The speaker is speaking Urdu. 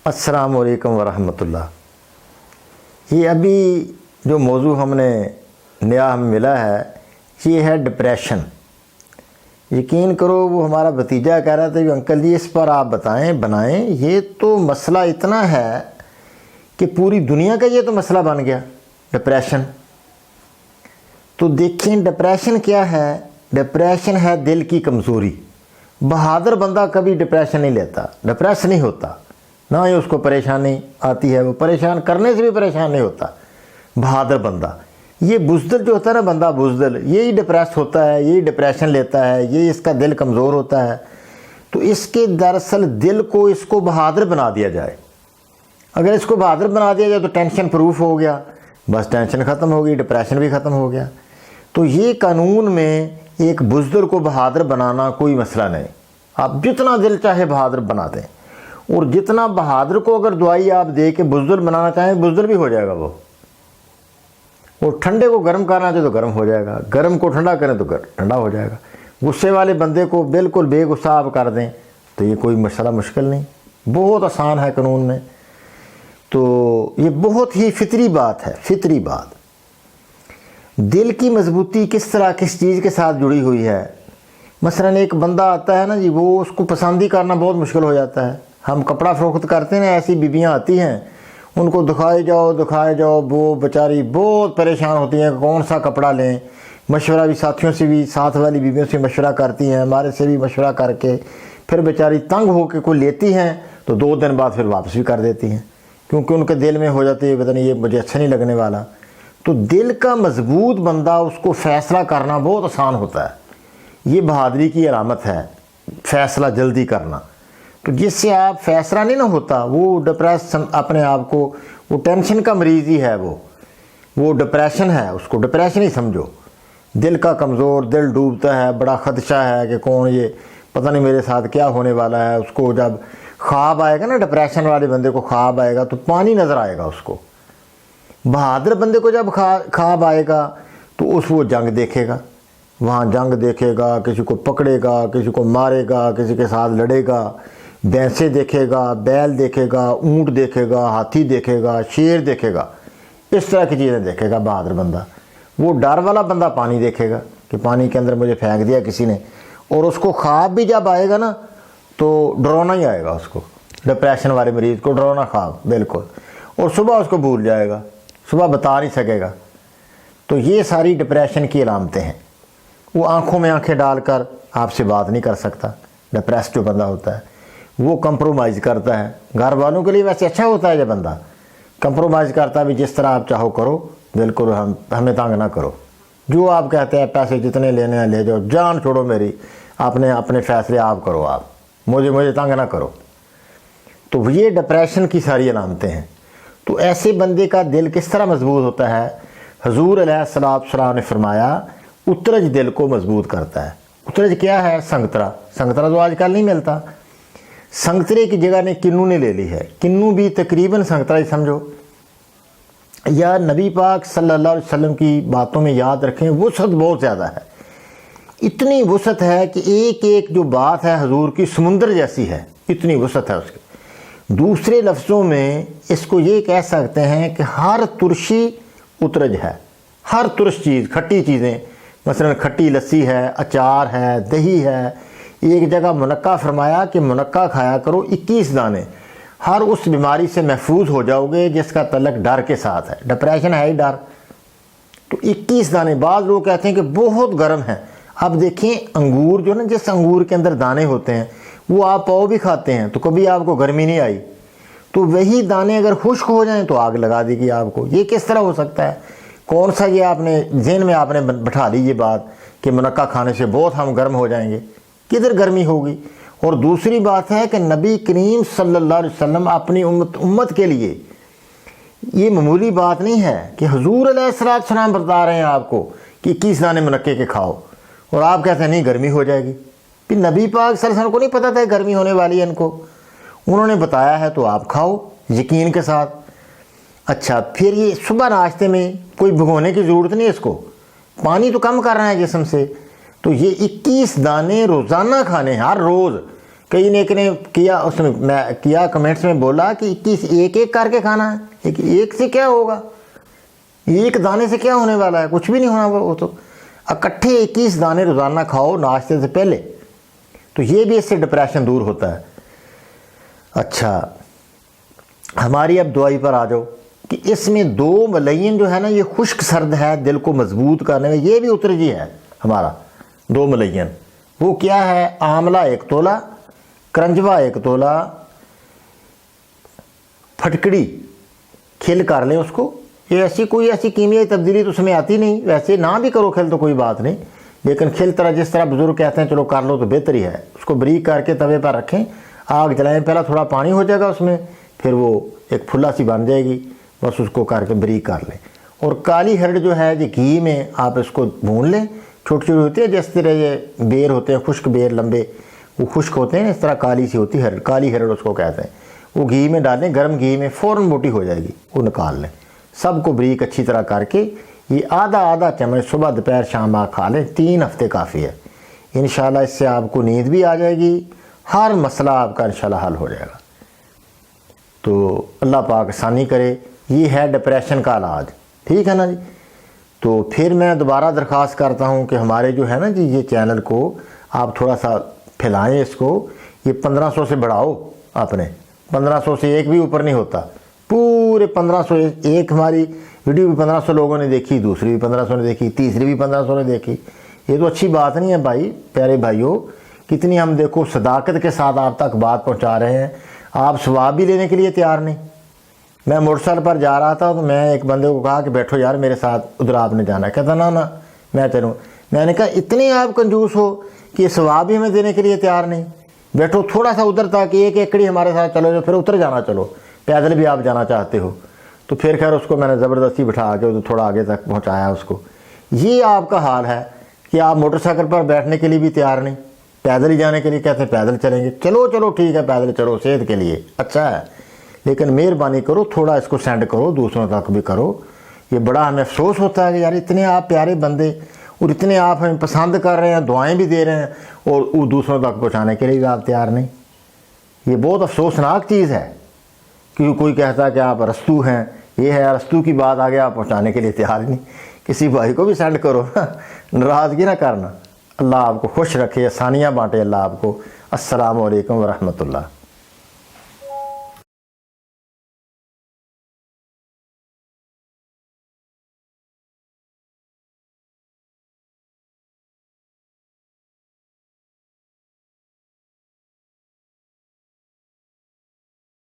السلام علیکم ورحمۃ اللہ۔ یہ ابھی جو موضوع ہم نے نیا ہمیں ملا ہے یہ ہے ڈپریشن۔ یقین کرو وہ ہمارا بھتیجا کہہ رہا تھا کہ انکل جی اس پر آپ بنائیں، یہ تو مسئلہ اتنا ہے کہ پوری دنیا کا یہ تو مسئلہ بن گیا ڈپریشن۔ تو دیکھیں ڈپریشن کیا ہے؟ ڈپریشن ہے دل کی کمزوری۔ بہادر بندہ کبھی ڈپریشن نہیں لیتا، ڈپریس نہیں ہوتا، نہ ہی اس کو پریشانی آتی ہے، وہ پریشان کرنے سے بھی پریشان نہیں ہوتا بہادر بندہ۔ یہ بزدل جو ہوتا ہے نا بندہ بزدل، یہی ڈپریس ہوتا ہے، یہی ڈپریشن لیتا ہے، یہی اس کا دل کمزور ہوتا ہے۔ تو اس کے دراصل دل کو اس کو بہادر بنا دیا جائے۔ اگر اس کو بہادر بنا دیا جائے تو ٹینشن پروف ہو گیا، بس ٹینشن ختم ہو گئی، ڈپریشن بھی ختم ہو گیا۔ تو یہ قانون میں ایک بزدل کو بہادر بنانا کوئی مسئلہ نہیں، آپ جتنا دل چاہے بہادر بنا دیں، اور جتنا بہادر کو اگر دعائی آپ دے کے بزدل بنانا چاہیں بزدل بھی ہو جائے گا وہ۔ اور ٹھنڈے کو گرم کرنا چاہے تو گرم ہو جائے گا، گرم کو ٹھنڈا کریں تو ٹھنڈا ہو جائے گا۔ غصے والے بندے کو بالکل بے غصہ آپ کر دیں تو یہ کوئی مسئلہ مشکل نہیں، بہت آسان ہے قانون میں۔ تو یہ بہت ہی فطری بات ہے، فطری بات۔ دل کی مضبوطی کس طرح کس چیز کے ساتھ جڑی ہوئی ہے؟ مثلاً ایک بندہ آتا ہے نا جی، وہ اس کو پسندی کرنا بہت مشکل ہو جاتا ہے۔ ہم کپڑا فروخت کرتے ہیں نا، ایسی بیویاں آتی ہیں ان کو دکھائے جاؤ، وہ بیچاری بہت پریشان ہوتی ہیں کہ کون سا کپڑا لیں۔ مشورہ بھی ساتھیوں سے بھی، ساتھ والی بیویوں سے مشورہ کرتی ہیں، ہمارے سے بھی مشورہ کر کے پھر بیچاری تنگ ہو کے کوئی لیتی ہیں تو 2 دن بعد پھر واپس بھی کر دیتی ہیں، کیونکہ ان کے دل میں ہو جاتی ہے پتہ نہیں یہ مجھے اچھا نہیں لگنے والا۔ تو دل کا مضبوط بندہ اس کو فیصلہ کرنا بہت آسان ہوتا ہے، یہ بہادری کی علامت ہے فیصلہ جلدی کرنا۔ تو جس سے آپ فیصلہ نہیں نہ ہوتا وہ ڈپریس اپنے آپ کو، وہ ٹینشن کا مریض ہی ہے، وہ ڈپریشن ہے، اس کو ڈپریشن ہی سمجھو۔ دل کا کمزور، دل ڈوبتا ہے، بڑا خدشہ ہے کہ کون یہ پتہ نہیں میرے ساتھ کیا ہونے والا ہے۔ اس کو جب خواب آئے گا نا، ڈپریشن والے بندے کو خواب آئے گا تو پانی نظر آئے گا اس کو۔ بہادر بندے کو جب خواب آئے گا تو وہ جنگ دیکھے گا، وہاں جنگ دیکھے گا، کسی کو پکڑے گا، کسی کو مارے گا، کسی کے ساتھ لڑے گا، بھینسیں دیکھے گا، بیل دیکھے گا، اونٹ دیکھے گا، ہاتھی دیکھے گا، شیر دیکھے گا، اس طرح کی چیزیں دیکھے گا بہادر بندہ۔ وہ ڈر والا بندہ پانی دیکھے گا کہ پانی کے اندر مجھے پھینک دیا کسی نے، اور اس کو خواب بھی جب آئے گا نا تو ڈرونا ہی آئے گا اس کو، ڈپریشن والے مریض کو ڈرونا خواب بالکل، اور صبح اس کو بھول جائے گا، صبح بتا نہیں سکے گا۔ تو یہ ساری ڈپریشن کی علامتیں ہیں۔ وہ آنکھوں میں آنکھیں ڈال کر آپ سے بات نہیں کر سکتا، ڈپریس جو بندہ ہوتا ہے وہ کمپرومائز کرتا ہے۔ گھر والوں کے لیے ویسے اچھا ہوتا ہے جب بندہ کمپرومائز کرتا ہے، بھی جس طرح آپ چاہو کرو، بالکل ہمیں تنگ نہ کرو، جو آپ کہتے ہیں پیسے جتنے لینے ہیں لے جاؤ، جان چھوڑو میری، اپنے فیصلے آپ کرو، آپ مجھے تنگ نہ کرو۔ تو یہ ڈپریشن کی ساری علامتیں ہیں۔ تو ایسے بندے کا دل کس طرح مضبوط ہوتا ہے؟ حضور علیہ السلام نے فرمایا اترج دل کو مضبوط کرتا ہے۔ اترج کیا ہے؟ سنگترا تو آج کل نہیں ملتا، سنگترے کی جگہ نے کنو نے لے لی ہے۔ کنو بھی تقریباً سنگترا ہی سمجھو۔ یا نبی پاک صلی اللہ علیہ وسلم کی باتوں میں یاد رکھیں، وسعت بہت زیادہ ہے، اتنی وسعت ہے کہ ایک ایک جو بات ہے حضور کی سمندر جیسی ہے، اتنی وسعت ہے اس کی۔ دوسرے لفظوں میں اس کو یہ کہہ سکتے ہیں کہ ہر ترشی اترج ہے، ہر ترش چیز، کھٹی چیزیں، مثلا کھٹی لسی ہے، اچار ہے، دہی ہے۔ ایک جگہ منقع فرمایا کہ منقع کھایا کرو 21 دانے، ہر اس بیماری سے محفوظ ہو جاؤ گے جس کا تعلق ڈر کے ساتھ ہے۔ ڈپریشن ہے ہی ڈر، تو 21 دانے۔ بعض لوگ کہتے ہیں کہ بہت گرم ہے۔ اب دیکھیں انگور جو نا، جس انگور کے اندر دانے ہوتے ہیں وہ آپ پاؤ بھی کھاتے ہیں تو کبھی آپ کو گرمی نہیں آئی، تو وہی دانے اگر خشک ہو جائیں تو آگ لگا دے گی آپ کو۔ یہ کس طرح ہو سکتا ہے؟ کون سا یہ آپ نے ذہن میں آپ نے بٹھا لی یہ بات کہ منقع کھانے سے بہت ہم گرم ہو جائیں گے؟ کدھر گرمی ہوگی؟ اور دوسری بات ہے کہ نبی کریم صلی اللہ علیہ وسلم اپنی امت کے لیے یہ معمولی بات نہیں ہے کہ حضور علیہ السلام بتا رہے ہیں آپ کو کہ 21 دانے منقع کے کھاؤ، اور آپ کہتے ہیں نہیں گرمی ہو جائے گی۔ پھر نبی پاک صلی اللہ علیہ وسلم کو نہیں پتہ تھا گرمی ہونے والی ہے ان کو، انہوں نے بتایا ہے تو آپ کھاؤ یقین کے ساتھ۔ اچھا، پھر یہ صبح ناشتے میں کوئی بھگونے کی ضرورت نہیں، اس کو پانی تو کم کر رہے ہیں جسم سے، تو یہ 21 دانے روزانہ کھانے ہیں، ہر روز کئی نیک نے کیا، اس نے میں کیا کمنٹس میں بولا کہ 21 ایک ایک کر کے کھانا ہے، ایک سے کیا ہوگا، ایک دانے سے کیا ہونے والا ہے، کچھ بھی نہیں ہونا، وہ تو اکٹھے 21 دانے روزانہ کھاؤ ناشتے سے پہلے، تو یہ بھی اس سے ڈپریشن دور ہوتا ہے۔ اچھا ہماری اب دعائی پر آ جاؤ کہ اس میں 2 ملین جو ہے نا یہ خشک سرد ہے، دل کو مضبوط کرنے میں، یہ بھی اترجی ہے ہمارا 2 ملین۔ وہ کیا ہے؟ آملہ 1 تولہ، کرنجوا 1 تولہ، پھٹکڑی کھل کر لیں اس کو، یہ ایسی کیمیائی تبدیلی تو اس میں آتی نہیں، ویسے نہ بھی کرو کھل تو کوئی بات نہیں، لیکن کھل طرح جس طرح بزرگ کہتے ہیں چلو کر لو تو بہتر ہی ہے۔ اس کو بریک کر کے توے پر رکھیں، آگ جلائیں، پہلا تھوڑا پانی ہو جائے گا اس میں، پھر وہ ایک پھلا سی بن جائے گی، بس اس کو کر کے بریک کر لیں۔ اور کالی ہرڈ جو ہے یہ گھی میں آپ اس کو بھون لیں، چھوٹی چھوٹی ہوتی ہے جس طرح یہ بیر ہوتے ہیں، خشک بیر لمبے، وہ خشک ہوتے ہیں، اس طرح کالی سی ہوتی ہے کالی ہرڈ اس کو کہتے ہیں، وہ گھی میں ڈالیں، گرم گھی میں فوراً موٹی ہو جائے گی، وہ نکال لیں۔ سب کو بریک اچھی طرح کر کے یہ آدھا چمچ صبح دوپہر شام آپ کھا لیں، 3 ہفتے کافی ہے انشاءاللہ۔ اس سے آپ کو نیند بھی آ جائے گی، ہر مسئلہ آپ کا انشاءاللہ حل ہو جائے گا۔ تو اللہ پاک آسانی کرے، یہ ہے ڈپریشن کا علاج، ٹھیک ہے نا جی۔ تو پھر میں دوبارہ درخواست کرتا ہوں کہ ہمارے جو ہے نا جی یہ چینل کو آپ تھوڑا سا پھیلائیں، اس کو یہ 1500 سے بڑھاؤ، آپ نے 1500 سے ایک بھی اوپر نہیں ہوتا، پورے 1500، ایک ہماری ویڈیو بھی 1500 لوگوں نے دیکھی، دوسری بھی 1500 نے دیکھی، تیسری بھی 1500 نے دیکھی، یہ تو اچھی بات نہیں ہے بھائی، پیارے بھائیوں، کتنی ہم دیکھو صداقت کے ساتھ آپ تک بات پہنچا رہے ہیں، آپ ثواب بھی لینے کے لیے تیار نہیں۔ میں موٹر سائیکل پر جا رہا تھا تو میں ایک بندے کو کہا کہ بیٹھو یار میرے ساتھ، ادھر آپ نے جانا ہے، کہتا نا میں چلوں۔ میں نے کہا اتنے آپ کنجوس ہو کہ ثواب بھی ہمیں دینے کے لیے تیار نہیں، بیٹھو تھوڑا سا ادھر تک 1 ایکڑ ہمارے ساتھ چلو، جو پھر اتر جانا، چلو پیدل بھی آپ جانا چاہتے ہو۔ تو پھر خیر اس کو میں نے زبردستی بٹھا کے تھوڑا آگے تک پہنچایا اس کو۔ یہ آپ کا حال ہے کہ آپ موٹر سائیکل پر بیٹھنے کے لیے بھی تیار نہیں، پیدل ہی جانے کے لیے کہتے ہیں پیدل چلیں گے، چلو ٹھیک ہے پیدل چلو، صحت کے لیے اچھا ہے، لیکن مہربانی کرو تھوڑا اس کو سینڈ کرو، دوسروں تک بھی کرو۔ یہ بڑا ہمیں افسوس ہوتا ہے کہ یار اتنے آپ پیارے بندے اور اتنے آپ ہمیں پسند کر رہے ہیں، دعائیں بھی دے رہے ہیں، اور وہ دوسروں تک پہنچانے کے لیے بھی آپ تیار نہیں۔ یہ بہت افسوسناک چیز ہے کہ کوئی کہتا ہے کہ آپ رستو ہیں، یہ ہے رستو کی بات آگے آپ پہنچانے کے لیے تیار نہیں۔ کسی بھائی کو بھی سینڈ کرو، ناراضگی نہ کرنا۔ اللہ آپ کو خوش رکھے، آسانیاں بانٹے اللہ آپ کو۔ السلام علیکم ورحمۃ اللہ۔